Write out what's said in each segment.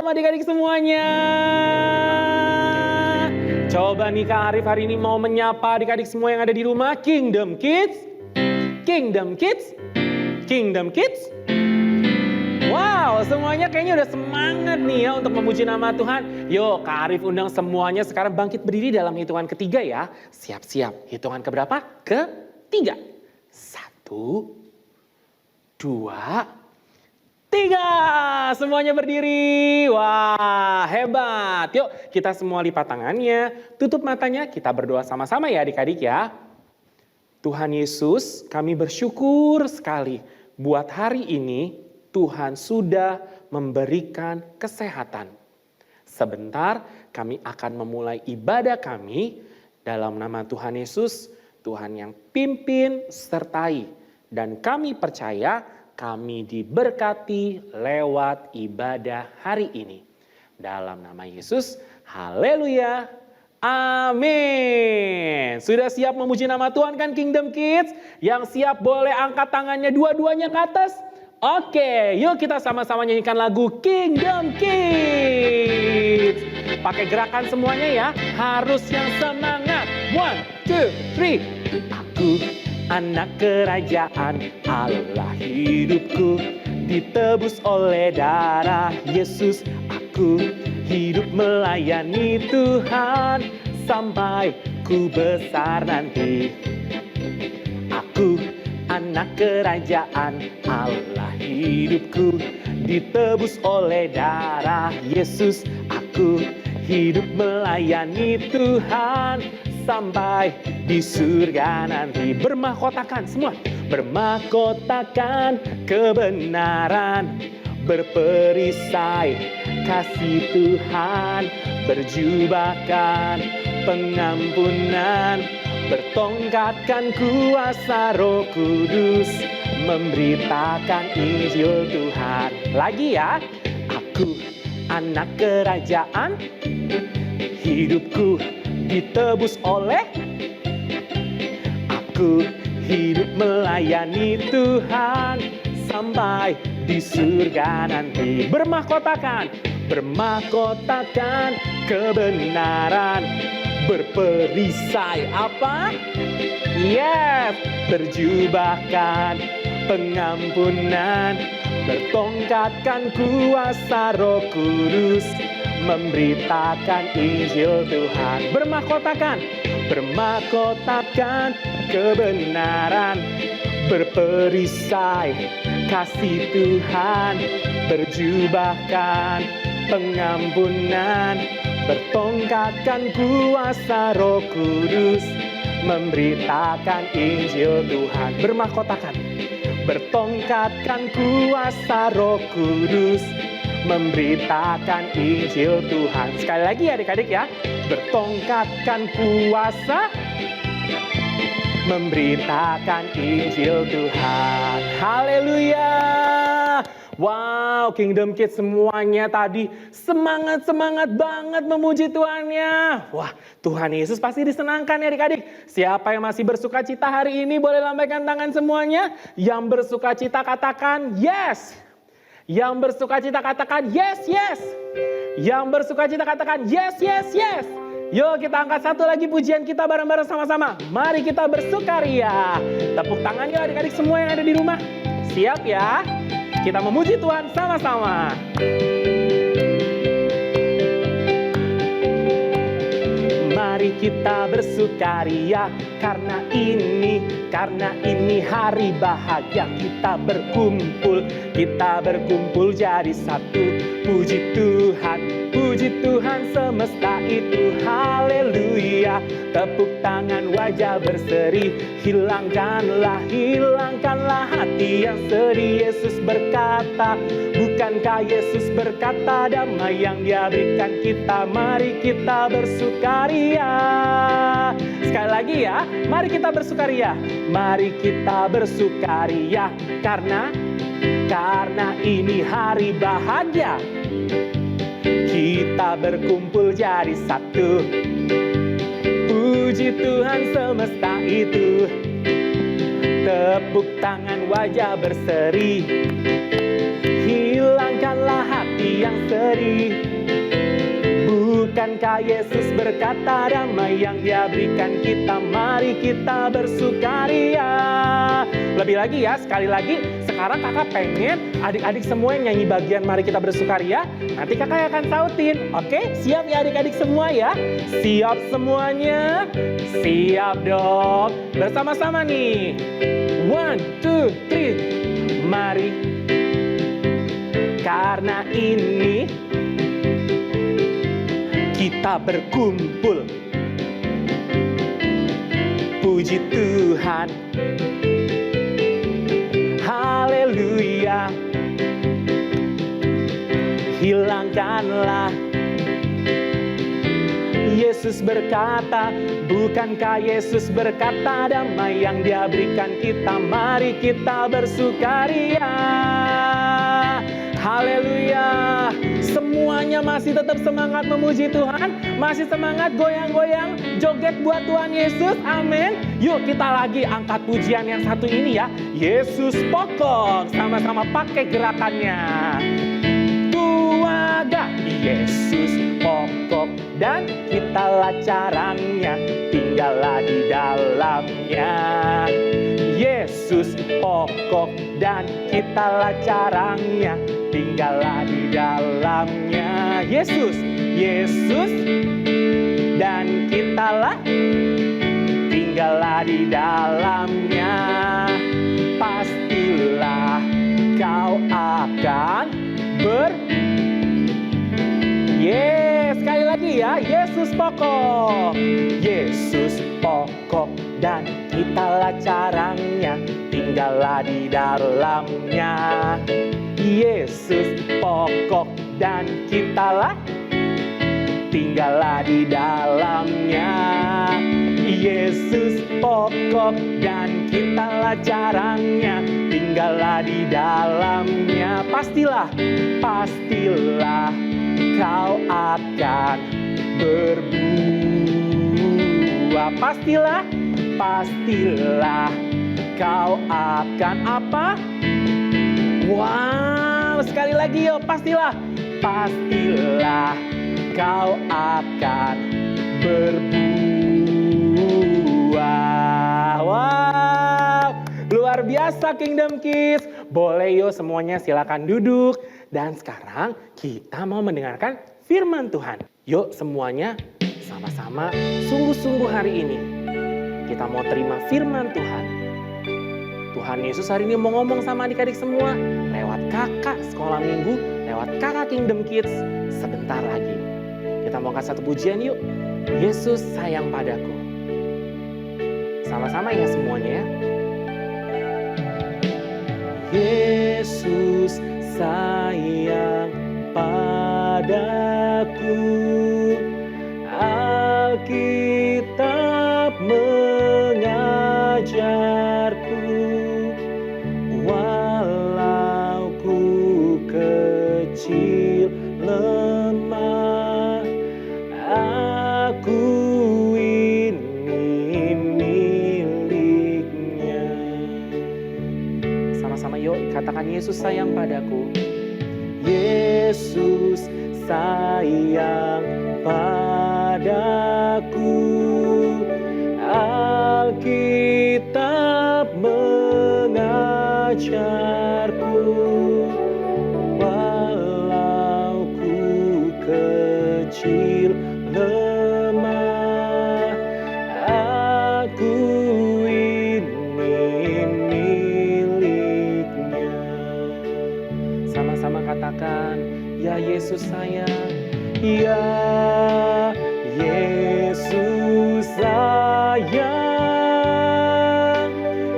Shalom adik-adik semuanya. Coba nih Kak Arif hari ini mau menyapa adik-adik semua yang ada di rumah. Kingdom Kids. Kingdom Kids. Kingdom Kids. Wow, semuanya kayaknya udah semangat nih ya untuk memuji nama Tuhan. Yuk, Kak Arif undang semuanya sekarang bangkit berdiri dalam hitungan ketiga ya. Siap-siap. Hitungan keberapa? Ketiga. 1, 2, 3, semuanya berdiri. Wah, hebat. Yuk, kita semua lipat tangannya, tutup matanya, kita berdoa sama-sama ya adik-adik ya. Tuhan Yesus, kami bersyukur sekali buat hari ini Tuhan sudah memberikan kesehatan. Sebentar kami akan memulai ibadah kami dalam nama Tuhan Yesus, Tuhan yang pimpin sertai. Dan kami percaya kami diberkati lewat ibadah hari ini. Dalam nama Yesus, haleluya, amin. Sudah siap memuji nama Tuhan kan Kingdom Kids? Yang siap boleh angkat tangannya dua-duanya ke atas. Oke, yuk kita sama-sama nyanyikan lagu Kingdom Kids. Pakai gerakan semuanya ya, harus yang semangat. 1, 2, 3. Aku anak kerajaan Allah, hidupku ditebus oleh darah Yesus. Aku hidup melayani Tuhan sampai ku besar nanti. Aku anak kerajaan Allah, hidupku ditebus oleh darah Yesus. Aku hidup melayani Tuhan sampai di surga nanti. Bermahkotakan semua. Bermahkotakan kebenaran, berperisai kasih Tuhan, berjubahkan pengampunan, bertongkatkan kuasa Roh Kudus, memberitakan Injil Tuhan. Lagi ya. Aku anak kerajaan, hidupku ditebus oleh, aku hidup melayani Tuhan sampai di surga nanti. Bermahkotakan, bermahkotakan kebenaran, berperisai apa? Yes, berjubahkan pengampunan, bertongkatkan kuasa Roh Kudus, memberitakan Injil Tuhan. Bermahkotakan, bermahkotakan kebenaran, berperisai kasih Tuhan, berjubahkan pengampunan, bertongkatkan kuasa Roh Kudus, memberitakan Injil Tuhan. Bermahkotakan, bertongkatkan kuasa Roh Kudus, memberitakan Injil Tuhan. Sekali lagi adik-adik ya. Bertongkatkan kuasa, memberitakan Injil Tuhan. Haleluya. Wow, Kingdom Kids semuanya tadi semangat-semangat banget memuji Tuhannya. Wah, Tuhan Yesus pasti disenangkan ya adik-adik. Siapa yang masih bersuka cita hari ini boleh lambaikan tangan semuanya. Yang bersuka cita katakan yes. Yang bersuka cita katakan yes, yes. Yang bersuka cita katakan yes, yes, yes. Yuk kita angkat satu lagi pujian kita bareng-bareng sama-sama. Mari kita bersukaria. Tepuk tangan yuk adik-adik semua yang ada di rumah. Siap ya? Kita memuji Tuhan sama-sama. Mari kita bersukaria karena ini hari bahagia. Kita berkumpul jadi satu. Puji Tuhan semesta itu, haleluya. Tepuk tangan wajah berseri, hilangkanlah hati yang sedih. Yesus berkata, bukankah Yesus berkata damai yang Dia berikan kita? Mari kita bersukaria. Sekali lagi ya, mari kita bersukaria. Mari kita bersukaria karena ini hari bahagia. Kita berkumpul jadi satu. Puji Tuhan semesta itu. Tepuk tangan wajah berseri. Hilangkanlah hati hati yang sedih. Bukankah Yesus berkata damai yang Dia berikan kita, mari kita bersukaria. Lebih lagi ya, sekali lagi, sekarang kakak pengen adik-adik semua yang nyanyi bagian mari kita bersukaria, nanti kakak akan sautin. Oke, siap ya adik-adik semua ya? Siap semuanya? Siap dong. Bersama-sama nih. 1, 2, 3. Mari. Karena ini kita berkumpul. Puji Tuhan. Haleluya. Hilangkanlah. Yesus berkata, bukankah Yesus berkata damai yang Dia berikan kita, mari kita bersukaria. Haleluya. Semuanya masih tetap semangat memuji Tuhan, masih semangat goyang-goyang, joget buat Tuhan Yesus. Amin. Yuk kita lagi angkat pujian yang satu ini ya. Yesus pokok. Sama-sama pakai gerakannya. Tuaga. Yesus pokok dan kitalah carangnya, tinggallah di dalamnya. Yesus pokok dan kitalah carangnya, tinggallah di dalamnya. Yesus, Yesus dan kitalah, tinggallah di dalamnya. Pastilah kau akan sekali lagi ya, Yesus pokok. Yesus pokok dan kitalah carangnya, tinggallah di dalamnya. Yesus pokok dan kitalah, tinggallah di dalamnya. Yesus pokok dan kitalah carangnya, tinggallah di dalamnya. Pastilah kau akan berbuah. Pastilah kau akan apa? Wow, sekali lagi yuk, pastilah kau akan berbuah. Wow, luar biasa Kingdom Kids. Boleh yuk semuanya silakan duduk. Dan sekarang kita mau mendengarkan firman Tuhan. Yuk semuanya sama-sama sungguh-sungguh hari ini kita mau terima firman Tuhan. Tuhan Yesus hari ini mau ngomong sama adik-adik semua lewat kakak sekolah minggu, lewat kakak Kingdom Kids. Sebentar lagi kita mau angkat satu pujian yuk. Yesus sayang padaku. Sama-sama ya semuanya ya. Yesus sayang padaku, Alkitab mengajarku, walau ku kecil lemah, aku ini miliknya. Sama-sama yuk katakan Yesus sayang padaku. Yesus sayang padaku, Alkitab mengajarku, walau ku kecil lemah, aku ini miliknya. Sama-sama katakan, ya Yesus sayang, ya Yesus sayang,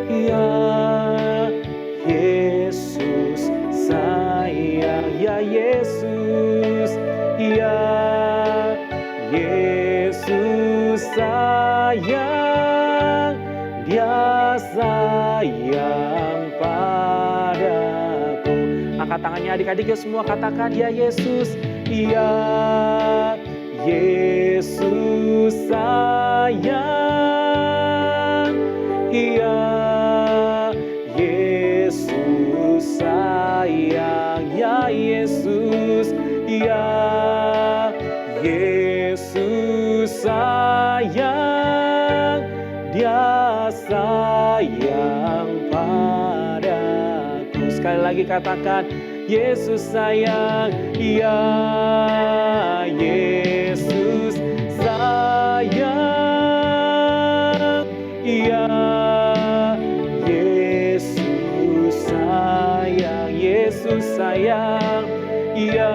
ya Yesus sayang, ya Yesus, ya Yesus sayang, Dia sayang padaku. Angkat tangannya adik-adik yuk semua katakan, ya Yesus, ya Yesus sayang, ya Yesus sayang, ya Yesus, Yesus sayang, Dia sayang padaku. Sekali lagi katakan, Yesus sayang, ya Yesus sayang, ya Yesus sayang, Yesus sayang, ya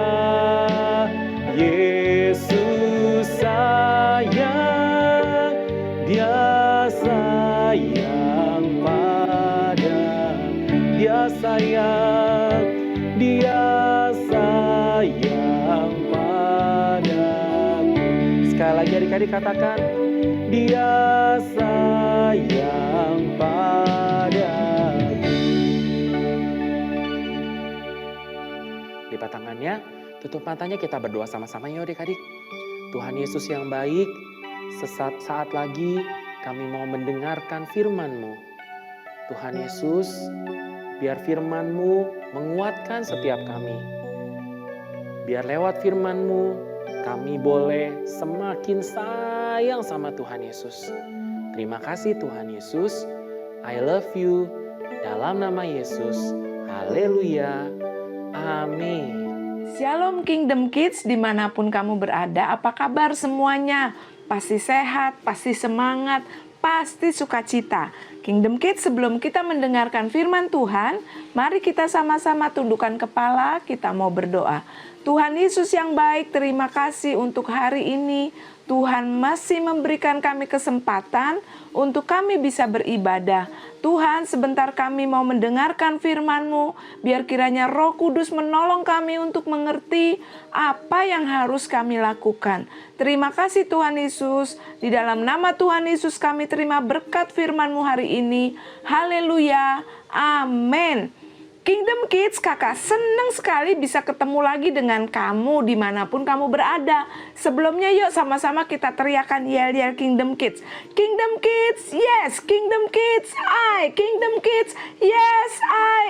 Yesus sayang, Dia sayang padaku, Dia sayang, Dia sayang padaku. Sekali lagi adik-adik katakan, Dia sayang padaku. Lipat tangannya, tutup matanya, kita berdoa sama-sama ya adik-adik. Tuhan Yesus yang baik, saat lagi kami mau mendengarkan firman-Mu. Tuhan Yesus, biar firman-Mu menguatkan setiap kami. Biar lewat firman-Mu, kami boleh semakin sayang sama Tuhan Yesus. Terima kasih Tuhan Yesus. I love you. Dalam nama Yesus. Haleluya. Amin. Shalom Kingdom Kids, dimanapun kamu berada, apa kabar semuanya? Pasti sehat, pasti semangat, pasti sukacita. Kingdom Kids, sebelum kita mendengarkan firman Tuhan, mari kita sama-sama tundukkan kepala, kita mau berdoa. Tuhan Yesus yang baik, terima kasih untuk hari ini. Tuhan masih memberikan kami kesempatan untuk kami bisa beribadah. Tuhan, sebentar kami mau mendengarkan firman-Mu, biar kiranya Roh Kudus menolong kami untuk mengerti apa yang harus kami lakukan. Terima kasih Tuhan Yesus, di dalam nama Tuhan Yesus kami terima berkat firman-Mu hari ini. Haleluya, amin. Kingdom Kids, kakak senang sekali bisa ketemu lagi dengan kamu dimanapun kamu berada. Sebelumnya yuk sama-sama kita teriakan yel-yel Kingdom Kids. Kingdom Kids, yes, Kingdom Kids, Kingdom Kids, yes, I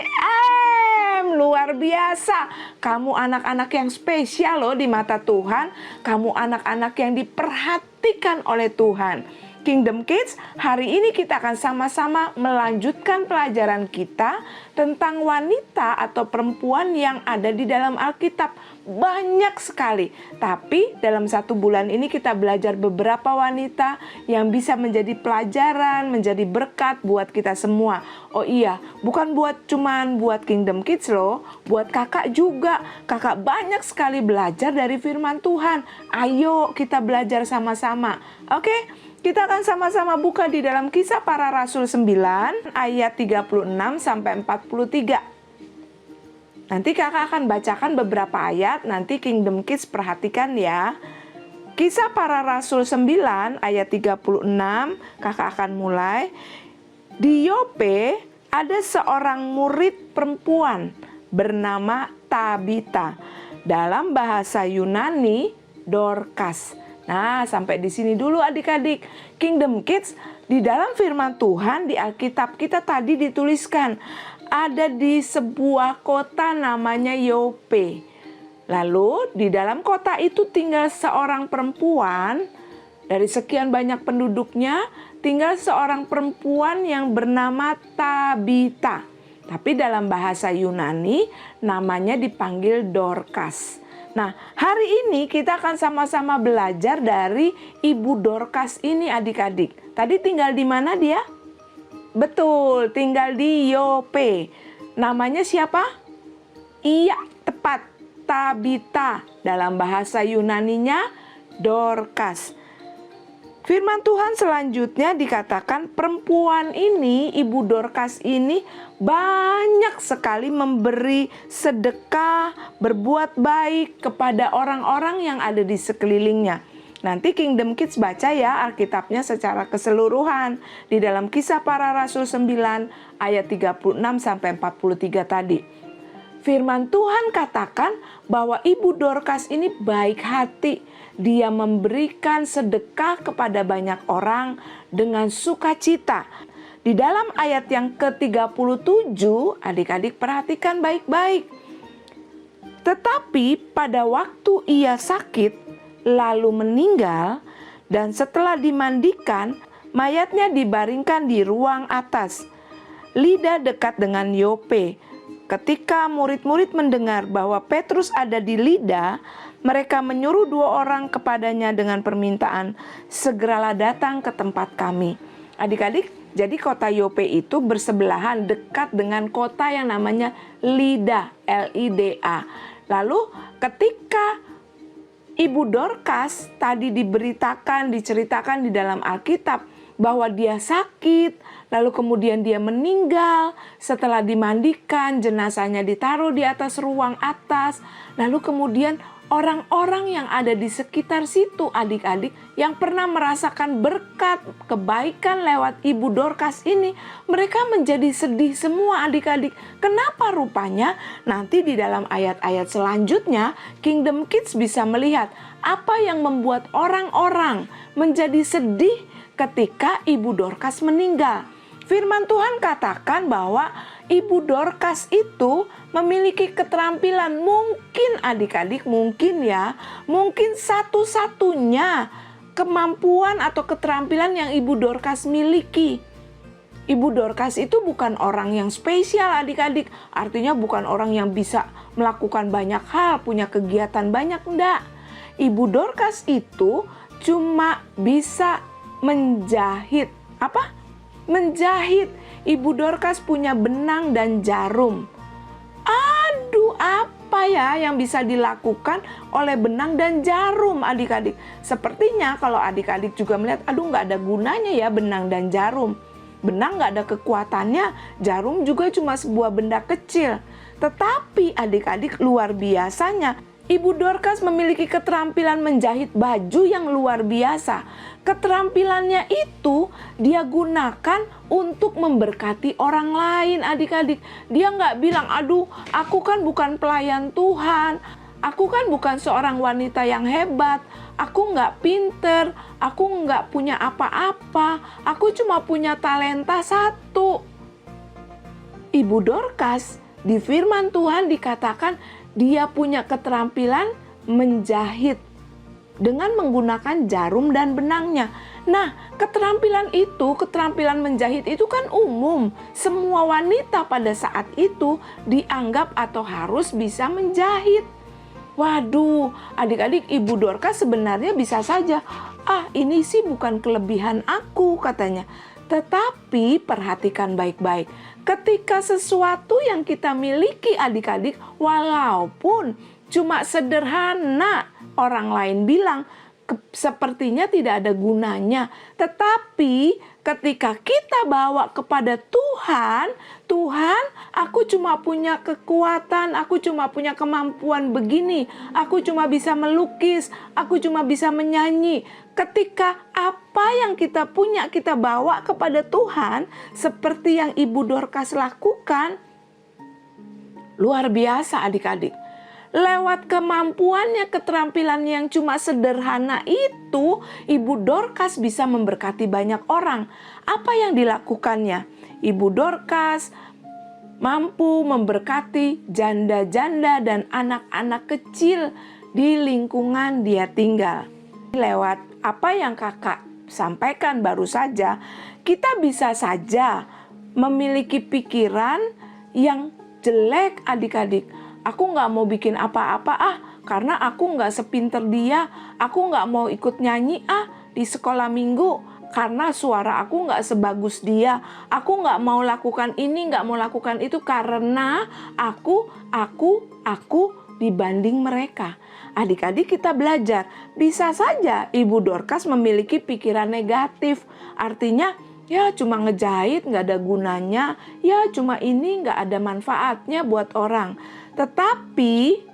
am. Luar biasa, kamu anak-anak yang spesial loh di mata Tuhan. Kamu anak-anak yang diperhatikan oleh Tuhan. Kingdom Kids, hari ini kita akan sama-sama melanjutkan pelajaran kita tentang wanita atau perempuan yang ada di dalam Alkitab. Banyak sekali, tapi dalam 1 bulan ini kita belajar beberapa wanita yang bisa menjadi pelajaran, menjadi berkat buat kita semua. Oh iya, bukan cuman buat Kingdom Kids loh, buat kakak juga. Kakak banyak sekali belajar dari firman Tuhan. Ayo kita belajar sama-sama, oke? Kita akan sama-sama buka di dalam Kisah Para Rasul 9 ayat 36 sampai 43. Nanti kakak akan bacakan beberapa ayat, nanti Kingdom Kids perhatikan ya. Kisah Para Rasul 9 ayat 36, kakak akan mulai. Di Yope ada seorang murid perempuan bernama Tabita. Dalam bahasa Yunani, Dorcas. Nah, sampai di sini dulu adik-adik. Kingdom Kids, di dalam firman Tuhan di Alkitab kita tadi dituliskan ada di sebuah kota namanya Yope. Lalu di dalam kota itu tinggal seorang perempuan, dari sekian banyak penduduknya tinggal seorang perempuan yang bernama Tabita. Tapi dalam bahasa Yunani namanya dipanggil Dorcas. Nah, hari ini kita akan sama-sama belajar dari Ibu Dorcas ini adik-adik. Tadi tinggal di mana dia? Betul, tinggal di Yope. Namanya siapa? Iya, tepat. Tabita. Dalam bahasa Yunaninya Dorcas. Firman Tuhan selanjutnya dikatakan perempuan ini, Ibu Dorcas ini banyak sekali memberi sedekah, berbuat baik kepada orang-orang yang ada di sekelilingnya. Nanti Kingdom Kids baca ya Alkitabnya secara keseluruhan di dalam Kisah Para Rasul 9 ayat 36 sampai 43 tadi. Firman Tuhan katakan bahwa Ibu Dorcas ini baik hati. Dia memberikan sedekah kepada banyak orang dengan sukacita. Di dalam ayat yang ke-37, adik-adik perhatikan baik-baik. Tetapi pada waktu ia sakit, lalu meninggal, dan setelah dimandikan, mayatnya dibaringkan di ruang atas. Lida dekat dengan Yope. Ketika murid-murid mendengar bahwa Petrus ada di Lida, mereka menyuruh 2 orang kepadanya dengan permintaan, "Segeralah datang ke tempat kami." Adik-adik, jadi kota Yope itu bersebelahan dekat dengan kota yang namanya Lida, Lida. Lalu ketika Ibu Dorcas tadi diceritakan di dalam Alkitab bahwa dia sakit, lalu kemudian dia meninggal, setelah dimandikan jenazahnya ditaruh di atas ruang atas, lalu kemudian orang-orang yang ada di sekitar situ, adik-adik, yang pernah merasakan berkat kebaikan lewat Ibu Dorcas ini, mereka menjadi sedih semua, adik-adik. Kenapa rupanya? Nanti di dalam ayat-ayat selanjutnya, Kingdom Kids bisa melihat apa yang membuat orang-orang menjadi sedih ketika Ibu Dorcas meninggal. Firman Tuhan katakan bahwa Ibu Dorcas itu memiliki keterampilan, mungkin adik-adik, mungkin satu-satunya kemampuan atau keterampilan yang Ibu Dorcas miliki. Ibu Dorcas itu bukan orang yang spesial, adik-adik. Artinya bukan orang yang bisa melakukan banyak hal, punya kegiatan banyak, enggak. Ibu Dorcas itu cuma bisa menjahit. Apa? Menjahit. Ibu Dorcas punya benang dan jarum. Aduh, apa ya yang bisa dilakukan oleh benang dan jarum, adik-adik? Sepertinya kalau adik-adik juga melihat, aduh, nggak ada gunanya ya benang dan jarum. Benang nggak ada kekuatannya, jarum juga cuma sebuah benda kecil. Tetapi adik-adik, luar biasanya, Ibu Dorcas memiliki keterampilan menjahit baju yang luar biasa. Keterampilannya itu dia gunakan untuk memberkati orang lain, adik-adik. Dia nggak bilang, aduh, aku kan bukan pelayan Tuhan. Aku kan bukan seorang wanita yang hebat. Aku nggak pinter. Aku nggak punya apa-apa. Aku cuma punya talenta 1. Ibu Dorcas di firman Tuhan dikatakan dia punya keterampilan menjahit dengan menggunakan jarum dan benangnya. Nah, keterampilan menjahit itu kan umum. Semua wanita pada saat itu dianggap atau harus bisa menjahit. Waduh, adik-adik, Ibu Dorcas sebenarnya bisa saja, ini sih bukan kelebihan aku, katanya. Tetapi perhatikan baik-baik, ketika sesuatu yang kita miliki, adik-adik, walaupun cuma sederhana, orang lain bilang sepertinya tidak ada gunanya. Tetapi ketika kita bawa kepada Tuhan, Tuhan, aku cuma punya kekuatan, aku cuma punya kemampuan begini, aku cuma bisa melukis, aku cuma bisa menyanyi. Ketika apa yang kita punya kita bawa kepada Tuhan, seperti yang Ibu Dorcas lakukan, luar biasa, adik-adik. Lewat kemampuannya, keterampilan yang cuma sederhana itu, Ibu Dorcas bisa memberkati banyak orang. Apa yang dilakukannya? Ibu Dorcas mampu memberkati janda-janda dan anak-anak kecil di lingkungan dia tinggal. Lewat apa yang kakak sampaikan baru saja, kita bisa saja memiliki pikiran yang jelek, adik-adik. Aku nggak mau bikin apa-apa karena aku nggak sepinter dia. Aku nggak mau ikut nyanyi di sekolah minggu karena suara aku nggak sebagus dia. Aku nggak mau lakukan ini, nggak mau lakukan itu karena aku dibanding mereka. Adik-adik, kita belajar. Bisa saja Ibu Dorcas memiliki pikiran negatif. Artinya, ya cuma ngejahit nggak ada gunanya, ya cuma ini nggak ada manfaatnya buat orang. Tetapi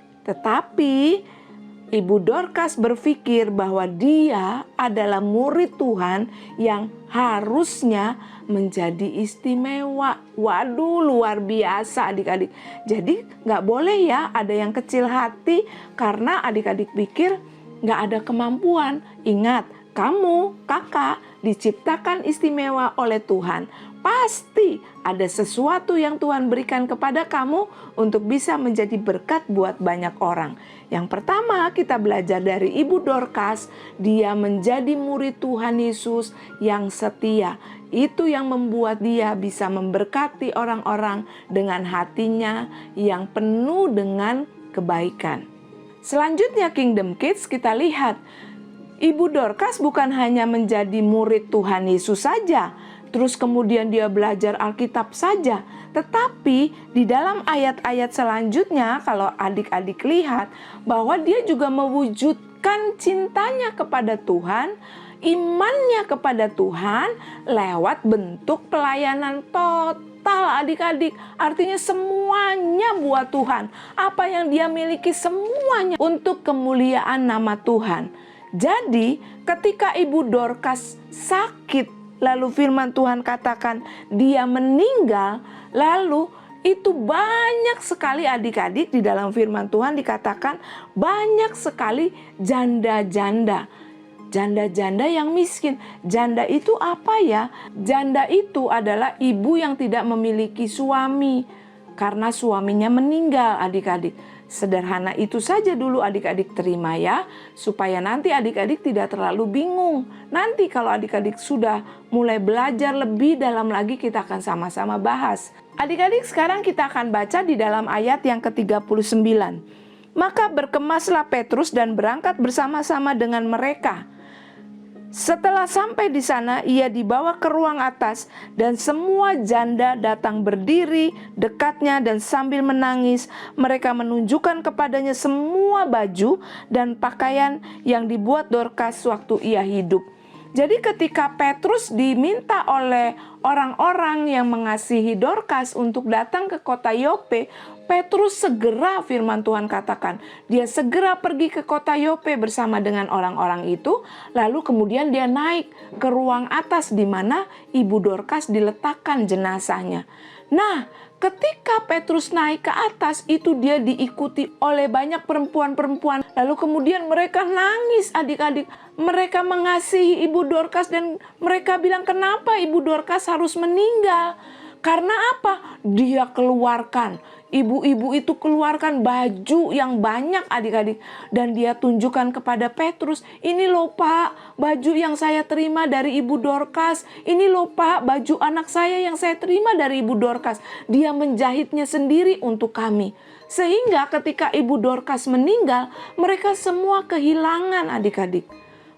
Ibu Dorcas berpikir bahwa dia adalah murid Tuhan yang harusnya menjadi istimewa. Waduh, luar biasa, adik-adik. Jadi nggak boleh ya ada yang kecil hati karena adik-adik pikir nggak ada kemampuan. Ingat, kamu, kakak, diciptakan istimewa oleh Tuhan. pasti ada sesuatu yang Tuhan berikan kepada kamu untuk bisa menjadi berkat buat banyak orang. Yang pertama, kita belajar dari Ibu Dorcas, dia menjadi murid Tuhan Yesus yang setia. Itu yang membuat dia bisa memberkati orang-orang dengan hatinya yang penuh dengan kebaikan. Selanjutnya Kingdom Kids, kita lihat Ibu Dorcas bukan hanya menjadi murid Tuhan Yesus saja, terus kemudian dia belajar Alkitab saja. Tetapi di dalam ayat-ayat selanjutnya kalau adik-adik lihat bahwa dia juga mewujudkan cintanya kepada Tuhan, imannya kepada Tuhan lewat bentuk pelayanan total adik-adik. Artinya semuanya buat Tuhan. Apa yang dia miliki semuanya untuk kemuliaan nama Tuhan. Jadi ketika Ibu Dorcas sakit, lalu firman Tuhan katakan dia meninggal, lalu itu banyak sekali adik-adik di dalam firman Tuhan dikatakan banyak sekali janda-janda. Janda-janda yang miskin. Janda itu apa ya? Janda itu adalah ibu yang tidak memiliki suami karena suaminya meninggal adik-adik. Sederhana itu saja dulu adik-adik terima ya, supaya nanti adik-adik tidak terlalu bingung. Nanti kalau adik-adik sudah mulai belajar lebih dalam lagi kita akan sama-sama bahas. Adik-adik sekarang kita akan baca di dalam ayat yang ke-39. Maka berkemaslah Petrus dan berangkat bersama-sama dengan mereka. Setelah sampai di sana, ia dibawa ke ruang atas dan semua janda datang berdiri dekatnya dan sambil menangis, mereka menunjukkan kepadanya semua baju dan pakaian yang dibuat Dorcas waktu ia hidup. Jadi ketika Petrus diminta oleh orang-orang yang mengasihi Dorcas untuk datang ke kota Yope, Petrus segera firman Tuhan katakan, dia segera pergi ke kota Yope bersama dengan orang-orang itu, lalu kemudian dia naik ke ruang atas di mana Ibu Dorcas diletakkan jenazahnya. Nah, ketika Petrus naik ke atas itu dia diikuti oleh banyak perempuan-perempuan. Lalu kemudian mereka nangis adik-adik. Mereka mengasihi Ibu Dorcas dan mereka bilang kenapa Ibu Dorcas harus meninggal. Karena apa? Dia keluarkan. Ibu-ibu itu keluarkan baju yang banyak adik-adik. Dan dia tunjukkan kepada Petrus, ini loh Pak, baju yang saya terima dari Ibu Dorcas. Ini loh Pak, baju anak saya yang saya terima dari Ibu Dorcas. Dia menjahitnya sendiri untuk kami. Sehingga ketika Ibu Dorcas meninggal, mereka semua kehilangan adik-adik.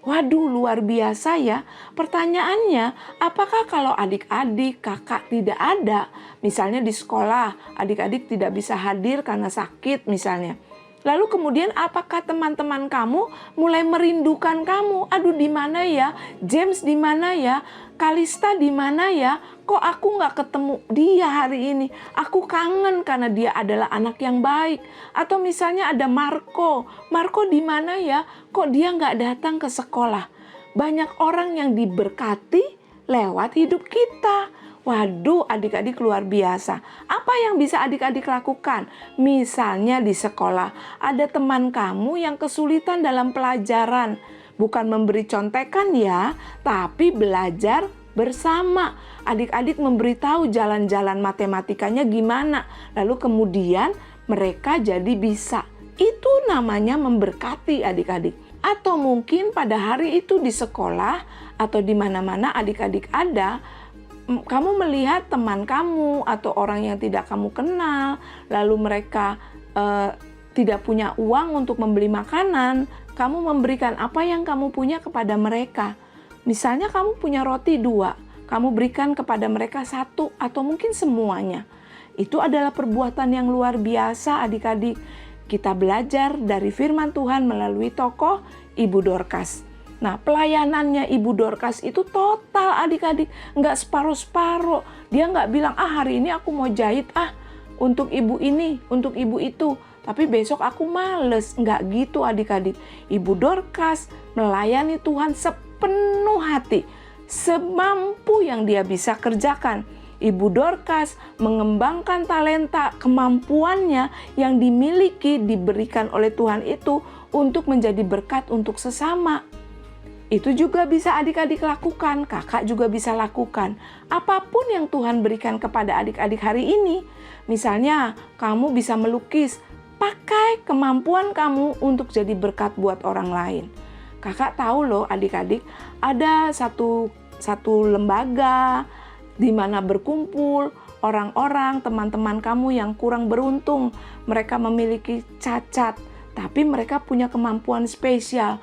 Waduh, luar biasa ya. Pertanyaannya, apakah kalau adik-adik, kakak tidak ada, misalnya di sekolah, adik-adik tidak bisa hadir karena sakit misalnya. Lalu kemudian apakah teman-teman kamu mulai merindukan kamu? Aduh, di mana ya? James di mana ya? Kalista di mana ya? Kok aku nggak ketemu dia hari ini? Aku kangen karena dia adalah anak yang baik. Atau misalnya ada Marco. Marco di mana ya? Kok dia nggak datang ke sekolah? Banyak orang yang diberkati lewat hidup kita. Waduh, adik-adik luar biasa. Apa yang bisa adik-adik lakukan? Misalnya di sekolah, ada teman kamu yang kesulitan dalam pelajaran. Bukan memberi contekan ya, tapi belajar bersama. Adik-adik memberitahu jalan-jalan matematikanya gimana. Lalu kemudian mereka jadi bisa. Itu namanya memberkati adik-adik. Atau mungkin pada hari itu di sekolah atau di mana-mana adik-adik ada, kamu melihat teman kamu atau orang yang tidak kamu kenal, lalu mereka tidak punya uang untuk membeli makanan, kamu memberikan apa yang kamu punya kepada mereka. Misalnya kamu punya roti 2, kamu berikan kepada mereka 1 atau mungkin semuanya. Itu adalah perbuatan yang luar biasa adik-adik. Kita belajar dari firman Tuhan melalui tokoh Ibu Dorcas. Nah, pelayanannya Ibu Dorcas itu total adik-adik, nggak separuh-separuh. Dia nggak bilang, hari ini aku mau jahit, untuk ibu ini, untuk ibu itu. Tapi besok aku males. Nggak gitu adik-adik. Ibu Dorcas melayani Tuhan sepenuh hati, semampu yang dia bisa kerjakan. Ibu Dorcas mengembangkan talenta, kemampuannya yang dimiliki, diberikan oleh Tuhan itu untuk menjadi berkat untuk sesama. Itu juga bisa adik-adik lakukan, kakak juga bisa lakukan. Apapun yang Tuhan berikan kepada adik-adik hari ini. Misalnya, kamu bisa melukis, pakai kemampuan kamu untuk jadi berkat buat orang lain. Kakak tahu loh adik-adik, ada satu lembaga di mana berkumpul orang-orang, teman-teman kamu yang kurang beruntung. Mereka memiliki cacat, tapi mereka punya kemampuan spesial.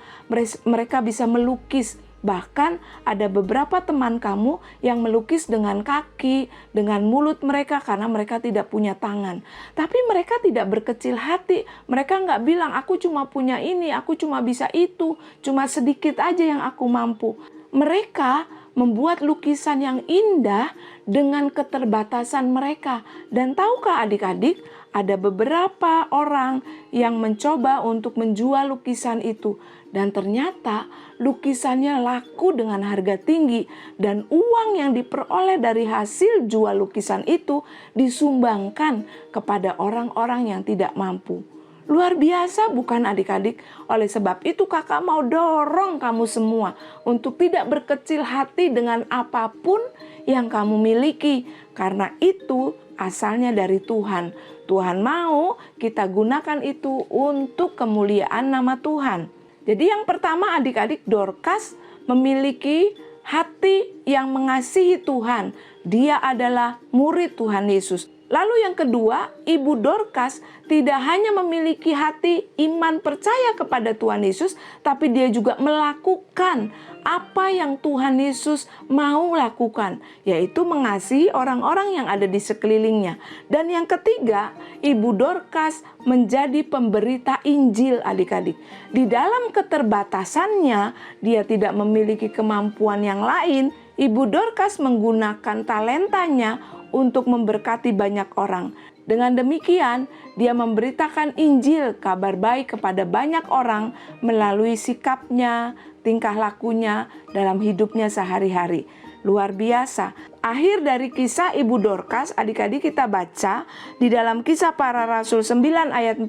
Mereka bisa melukis. Bahkan ada beberapa teman kamu yang melukis dengan kaki, dengan mulut mereka karena mereka tidak punya tangan. Tapi mereka tidak berkecil hati. Mereka nggak bilang, aku cuma punya ini, aku cuma bisa itu, cuma sedikit aja yang aku mampu. Mereka membuat lukisan yang indah dengan keterbatasan mereka. Dan tahukah adik-adik, ada beberapa orang yang mencoba untuk menjual lukisan itu. Dan ternyata lukisannya laku dengan harga tinggi. Dan uang yang diperoleh dari hasil jual lukisan itu disumbangkan kepada orang-orang yang tidak mampu. Luar biasa bukan adik-adik? Oleh sebab itu kakak mau dorong kamu semua untuk tidak berkecil hati dengan apapun yang kamu miliki. Karena itu asalnya dari Tuhan. Tuhan mau kita gunakan itu untuk kemuliaan nama Tuhan. Jadi yang pertama adik-adik, Dorcas memiliki hati yang mengasihi Tuhan. Dia adalah murid Tuhan Yesus. Lalu yang kedua, Ibu Dorcas tidak hanya memiliki hati iman percaya kepada Tuhan Yesus, tapi dia juga melakukan apa yang Tuhan Yesus mau lakukan, yaitu mengasihi orang-orang yang ada di sekelilingnya. Dan yang ketiga, Ibu Dorcas menjadi pemberita Injil adik-adik. Di dalam keterbatasannya, dia tidak memiliki kemampuan yang lain. Ibu Dorcas menggunakan talentanya untuk memberkati banyak orang. Dengan demikian, dia memberitakan Injil, kabar baik kepada banyak orang melalui sikapnya, tingkah lakunya dalam hidupnya sehari-hari. Luar biasa. Akhir dari kisah Ibu Dorcas, adik-adik kita baca di dalam Kisah Para Rasul 9 ayat 41,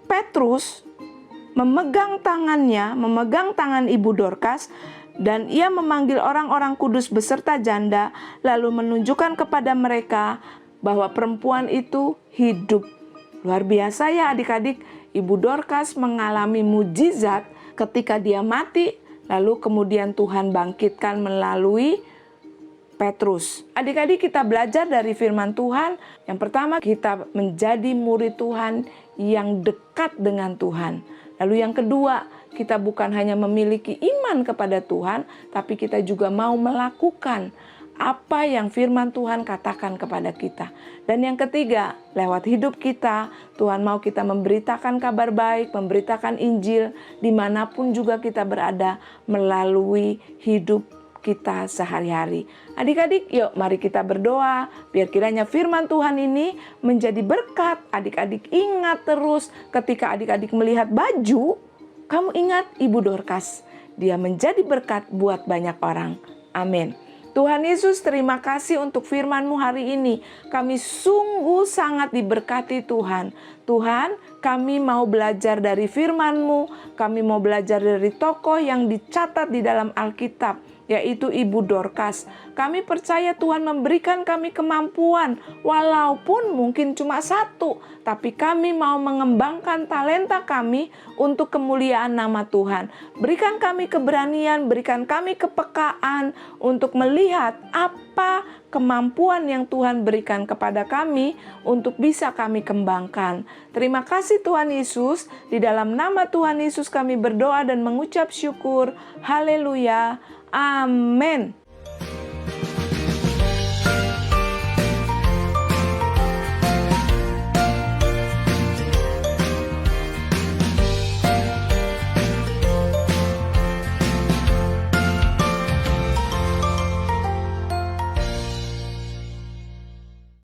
Petrus memegang tangan Ibu Dorcas, dan ia memanggil orang-orang kudus beserta janda, lalu menunjukkan kepada mereka bahwa perempuan itu hidup. Luar biasa ya adik-adik, Ibu Dorcas mengalami mujizat ketika dia mati, lalu kemudian Tuhan bangkitkan melalui Petrus. Adik-adik kita belajar dari firman Tuhan. Yang pertama, kita menjadi murid Tuhan yang dekat dengan Tuhan. Lalu yang kedua, kita bukan hanya memiliki iman kepada Tuhan, tapi kita juga mau melakukan apa yang firman Tuhan katakan kepada kita. Dan yang ketiga, lewat hidup kita, Tuhan mau kita memberitakan kabar baik, memberitakan Injil, dimanapun juga kita berada, melalui hidup kita sehari-hari. Adik-adik, yuk mari kita berdoa, biar kiranya firman Tuhan ini menjadi berkat. Adik-adik ingat terus, ketika adik-adik melihat baju, kamu ingat Ibu Dorcas, dia menjadi berkat buat banyak orang. Amin. Tuhan Yesus, terima kasih untuk firman-Mu hari ini. Kami sungguh sangat diberkati Tuhan. Tuhan, kami mau belajar dari firman-Mu. Kami mau belajar dari tokoh yang dicatat di dalam Alkitab, yaitu Ibu Dorcas. Kami percaya Tuhan memberikan kami kemampuan, walaupun mungkin cuma satu, tapi kami mau mengembangkan talenta kami untuk kemuliaan nama Tuhan. Berikan kami keberanian, berikan kami kepekaan untuk melihat apa kemampuan yang Tuhan berikan kepada kami untuk bisa kami kembangkan. Terima kasih Tuhan Yesus, di dalam nama Tuhan Yesus kami berdoa dan mengucap syukur. Haleluya. Amin.